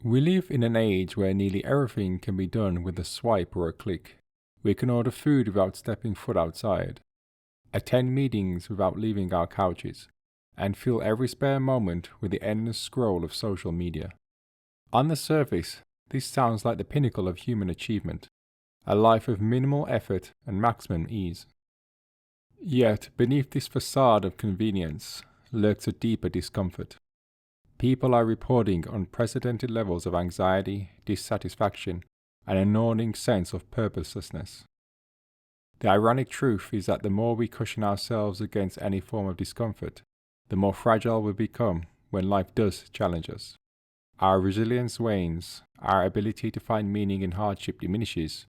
We live in an age where nearly everything can be done with a swipe or a click. We can order food without stepping foot outside, attend meetings without leaving our couches, and fill every spare moment with the endless scroll of social media. On the surface, this sounds like the pinnacle of human achievement, a life of minimal effort and maximum ease. Yet, beneath this facade of convenience lurks a deeper discomfort. People are reporting unprecedented levels of anxiety, dissatisfaction, and a gnawing sense of purposelessness. The ironic truth is that the more we cushion ourselves against any form of discomfort, the more fragile we become when life does challenge us. Our resilience wanes, our ability to find meaning in hardship diminishes.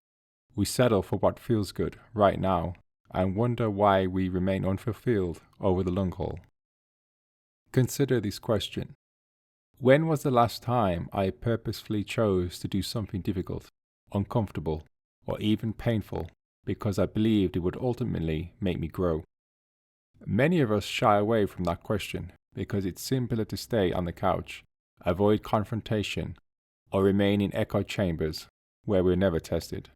We settle for what feels good right now and wonder why we remain unfulfilled over the long haul. Consider this question. When was the last time I purposefully chose to do something difficult, uncomfortable, or even painful because I believed it would ultimately make me grow? Many of us shy away from that question because it's simpler to stay on the couch, avoid confrontation, or remain in echo chambers where we're never tested.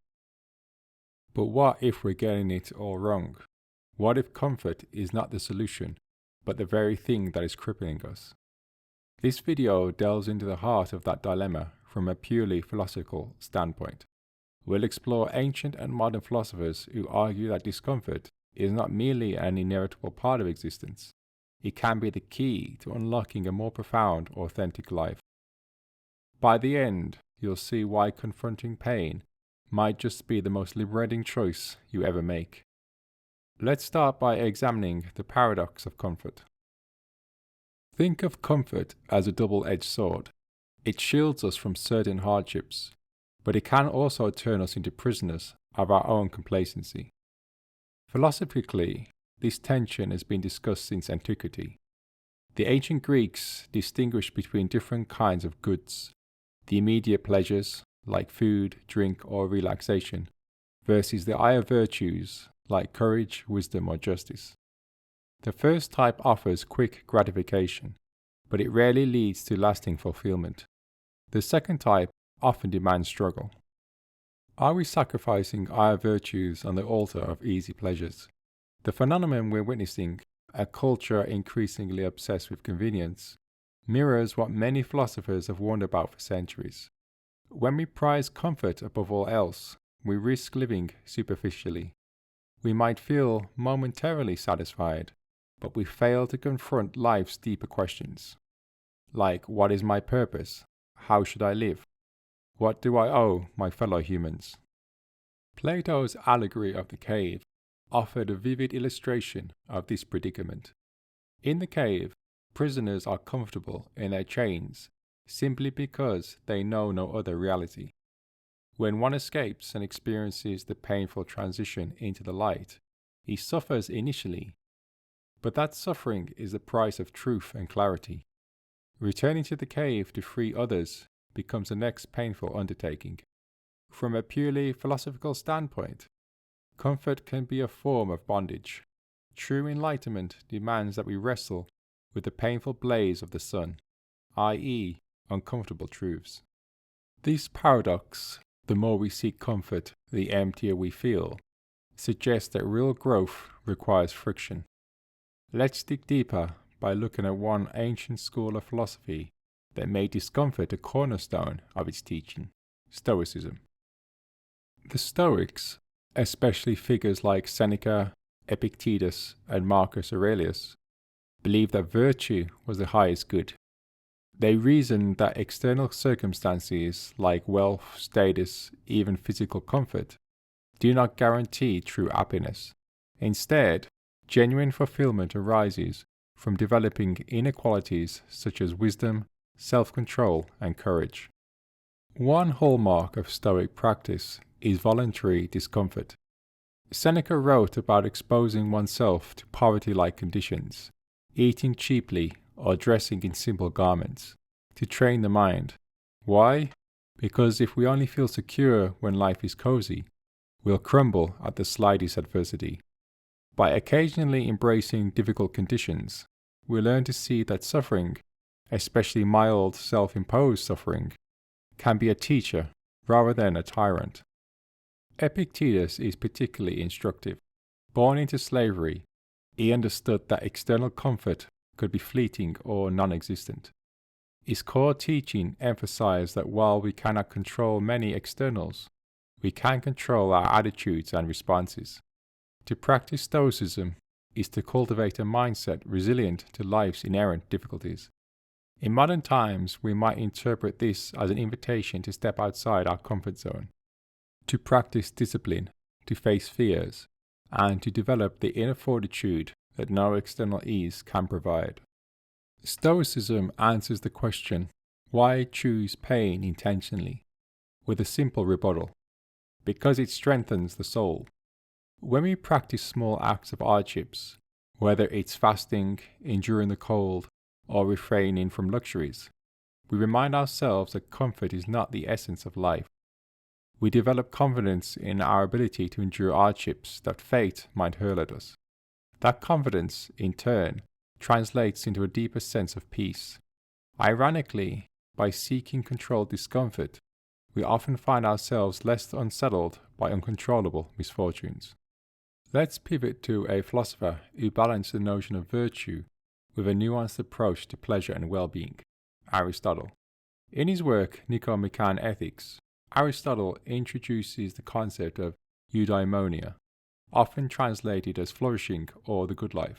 But what if we're getting it all wrong? What if comfort is not the solution, but the very thing that is crippling us? This video delves into the heart of that dilemma from a purely philosophical standpoint. We'll explore ancient and modern philosophers who argue that discomfort is not merely an inevitable part of existence. It can be the key to unlocking a more profound, authentic life. By the end, you'll see why confronting pain might just be the most liberating choice you ever make. Let's start by examining the paradox of comfort. Think of comfort as a double-edged sword. It shields us from certain hardships, but it can also turn us into prisoners of our own complacency. Philosophically, this tension has been discussed since antiquity. The ancient Greeks distinguished between different kinds of goods, the immediate pleasures, like food, drink, or relaxation, versus the higher virtues, like courage, wisdom, or justice. The first type offers quick gratification, but it rarely leads to lasting fulfillment. The second type often demands struggle. Are we sacrificing our virtues on the altar of easy pleasures? The phenomenon we're witnessing, a culture increasingly obsessed with convenience, mirrors what many philosophers have warned about for centuries. When we prize comfort above all else, we risk living superficially. We might feel momentarily satisfied, but we fail to confront life's deeper questions, like what is my purpose? How should I live? What do I owe my fellow humans? Plato's allegory of the cave offered a vivid illustration of this predicament. In the cave, prisoners are comfortable in their chains simply because they know no other reality. When one escapes and experiences the painful transition into the light, he suffers initially, but that suffering is the price of truth and clarity. Returning to the cave to free others becomes the next painful undertaking. From a purely philosophical standpoint, comfort can be a form of bondage. True enlightenment demands that we wrestle with the painful blaze of the sun, i.e., uncomfortable truths. This paradox, the more we seek comfort, the emptier we feel, suggests that real growth requires friction. Let's dig deeper by looking at one ancient school of philosophy that made discomfort a cornerstone of its teaching, Stoicism. The Stoics, especially figures like Seneca, Epictetus, and Marcus Aurelius, believed that virtue was the highest good. They reasoned that external circumstances like wealth, status, even physical comfort do not guarantee true happiness. Instead, genuine fulfillment arises from developing inner qualities such as wisdom, self-control, and courage. One hallmark of Stoic practice is voluntary discomfort. Seneca wrote about exposing oneself to poverty-like conditions, eating cheaply, or dressing in simple garments, to train the mind. Why? Because if we only feel secure when life is cozy, we'll crumble at the slightest adversity. By occasionally embracing difficult conditions, we learn to see that suffering, especially mild self-imposed suffering, can be a teacher rather than a tyrant. Epictetus is particularly instructive. Born into slavery, he understood that external comfort could be fleeting or non-existent. His core teaching emphasized that while we cannot control many externals, we can control our attitudes and responses. To practice Stoicism is to cultivate a mindset resilient to life's inherent difficulties. In modern times, we might interpret this as an invitation to step outside our comfort zone, to practice discipline, to face fears, and to develop the inner fortitude that no external ease can provide. Stoicism answers the question, why choose pain intentionally, with a simple rebuttal: because it strengthens the soul. When we practice small acts of hardships, whether it's fasting, enduring the cold, or refraining from luxuries, we remind ourselves that comfort is not the essence of life. We develop confidence in our ability to endure hardships that fate might hurl at us. That confidence, in turn, translates into a deeper sense of peace. Ironically, by seeking controlled discomfort, we often find ourselves less unsettled by uncontrollable misfortunes. Let's pivot to a philosopher who balanced the notion of virtue with a nuanced approach to pleasure and well-being, Aristotle. In his work Nicomachean Ethics, Aristotle introduces the concept of Eudaimonia, often translated as flourishing or the good life.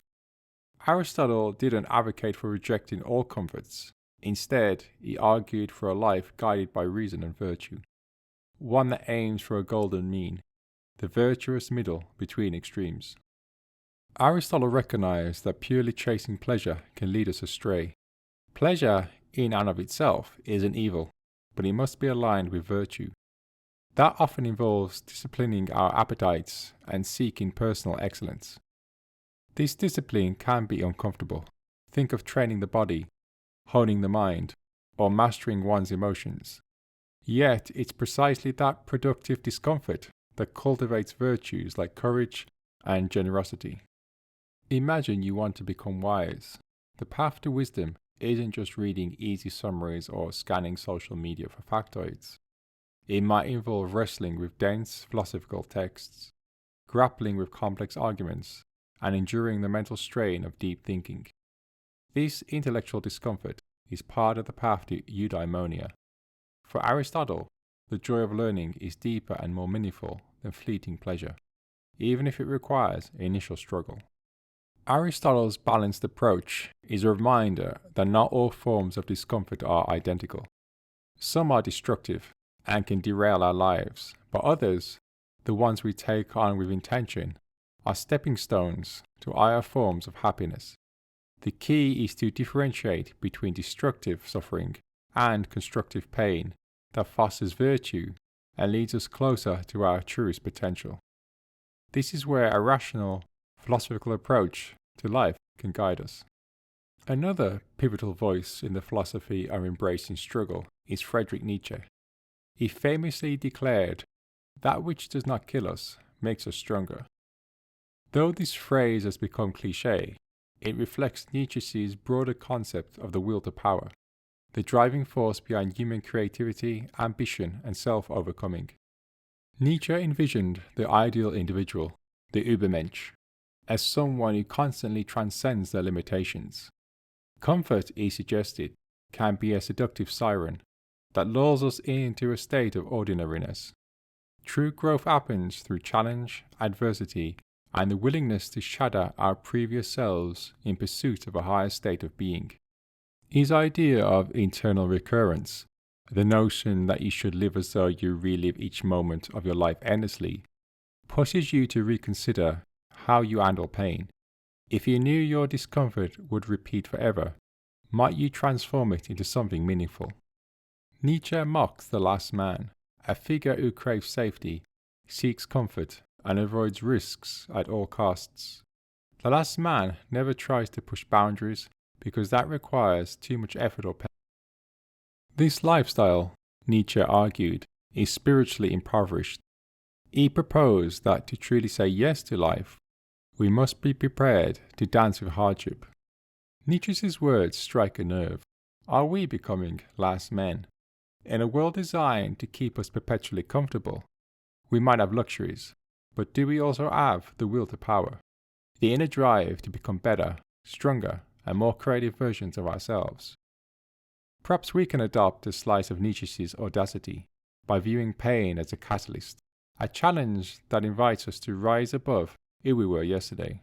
Aristotle didn't advocate for rejecting all comforts. Instead, he argued for a life guided by reason and virtue, one that aims for a golden mean, the virtuous middle between extremes. Aristotle recognized that purely chasing pleasure can lead us astray. Pleasure, in and of itself, is an evil, but it must be aligned with virtue. That often involves disciplining our appetites and seeking personal excellence. This discipline can be uncomfortable. Think of training the body, honing the mind, or mastering one's emotions. Yet, it's precisely that productive discomfort that cultivates virtues like courage and generosity. Imagine you want to become wise. The path to wisdom isn't just reading easy summaries or scanning social media for factoids. It might involve wrestling with dense philosophical texts, grappling with complex arguments, and enduring the mental strain of deep thinking. This intellectual discomfort is part of the path to eudaimonia. For Aristotle, the joy of learning is deeper and more meaningful than fleeting pleasure, even if it requires initial struggle. Aristotle's balanced approach is a reminder that not all forms of discomfort are identical. Some are destructive and can derail our lives, but others, the ones we take on with intention, are stepping stones to higher forms of happiness. The key is to differentiate between destructive suffering and constructive pain that fosters virtue and leads us closer to our truest potential. This is where a rational, philosophical approach to life can guide us. Another pivotal voice in the philosophy of embracing struggle is Friedrich Nietzsche. He famously declared, "That which does not kill us makes us stronger." Though this phrase has become cliché, it reflects Nietzsche's broader concept of the will to power, the driving force behind human creativity, ambition, and self-overcoming. Nietzsche envisioned the ideal individual, the Übermensch, as someone who constantly transcends their limitations. Comfort, he suggested, can be a seductive siren that lulls us into a state of ordinariness. True growth happens through challenge, adversity, and the willingness to shatter our previous selves in pursuit of a higher state of being. His idea of internal recurrence, the notion that you should live as though you relive each moment of your life endlessly, pushes you to reconsider how you handle pain. If you knew your discomfort would repeat forever, might you transform it into something meaningful? Nietzsche mocks the last man, a figure who craves safety, seeks comfort, and avoids risks at all costs. The last man never tries to push boundaries because that requires too much effort or pain. This lifestyle, Nietzsche argued, is spiritually impoverished. He proposed that to truly say yes to life, we must be prepared to dance with hardship. Nietzsche's words strike a nerve. Are we becoming last men? In a world designed to keep us perpetually comfortable, we might have luxuries, but do we also have the will to power? The inner drive to become better, stronger, and more creative versions of ourselves? Perhaps we can adopt a slice of Nietzsche's audacity by viewing pain as a catalyst, a challenge that invites us to rise above who we were yesterday.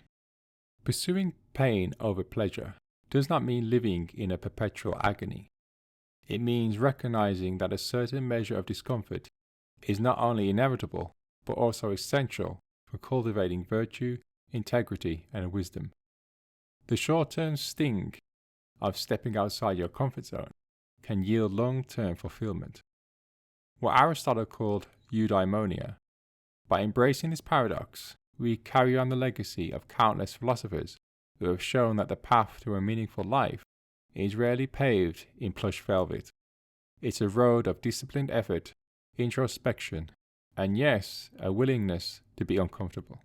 Pursuing pain over pleasure does not mean living in a perpetual agony. It means recognizing that a certain measure of discomfort is not only inevitable, but also essential for cultivating virtue, integrity, and wisdom. The short-term sting of stepping outside your comfort zone can yield long-term fulfillment. What Aristotle called Eudaimonia. By embracing this paradox, we carry on the legacy of countless philosophers who have shown that the path to a meaningful life is rarely paved in plush velvet. It's a road of disciplined effort, introspection, and yes, a willingness to be uncomfortable.